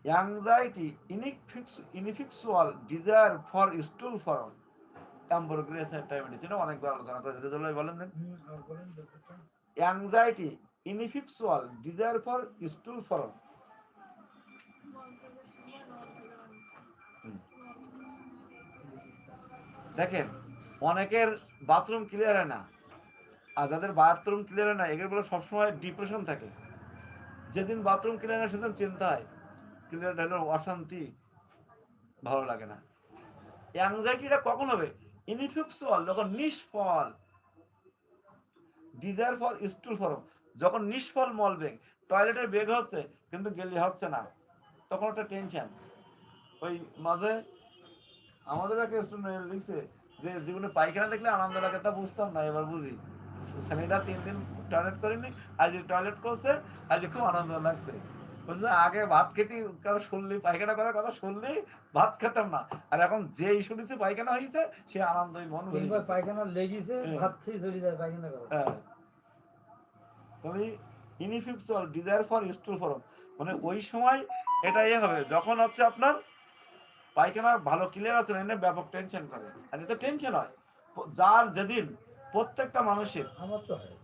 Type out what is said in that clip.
Anxiety ineffectual desire for stool from অ্যাম্বুরোগ্রেস diabetes, এটা অনেকবার আলোচনা করেছে, রেজাল্ট বলেন দেন। Anxiety ineffectual desire for stool from. দেখেন অনেকের বাথরুম ক্লিয়ার হয় না, আর যাদের বাথরুম ক্লিয়ার হয় না এগুলো সবসময় ডিপ্রেশন থাকে। যেদিন বাথরুম ক্লিয়ার হয় সেদিন চিন্তা হয়, ক্লিয়ার হলো অশান্তি, ভালো লাগে না। অ্যাংজাইটিটা কখন হবে? ইনফিক্সুয়াল, যখন নিষ্ফল, ডিজায়ার ফর স্টুল ফর্ম, যখন নিষ্ফল মল বেগ, টয়লেটের বেগ হচ্ছে কিন্তু গেলি হচ্ছে না, তখন একটা টেনশন। ওই মাঝে আমাদের একটা স্টুডেন্ট লিখছে যে জীবনে পায়খানা দেখলে আনন্দ লাগে, তা বুঝতাম না, এবার বুঝি। ছেলেটা 3 দিন টয়লেট করেনি, আজ টয়লেট করছে, আজ খুব আনন্দ লাগছে। বুঝছে আগে ভাত খেতে কারো শুনলি পায়খানা করার কথা শুনলি ভাত খেতাম না, আর এখন যেই শুনেছি পায়খানা হয়েছে সে আনন্দই মন ভরে গেছে। পায়খানা লেগেছে ভাত খেয়ে চলে যায় পায়খানা করা। হ্যাঁ, তুমি ইনফিক্সুয়াল ডিজায়ার ফর স্টুল ফর্ম, মানে ওই সময় এটা হবে যখন হচ্ছে আপনার পায়খানা ভালো ক্লিয়ার আছে না, এনে ব্যাপক টেনশন করে। আর এটা টেনশন হয় যার যেদিন প্রত্যেকটা মানুষের, আমার তো হয়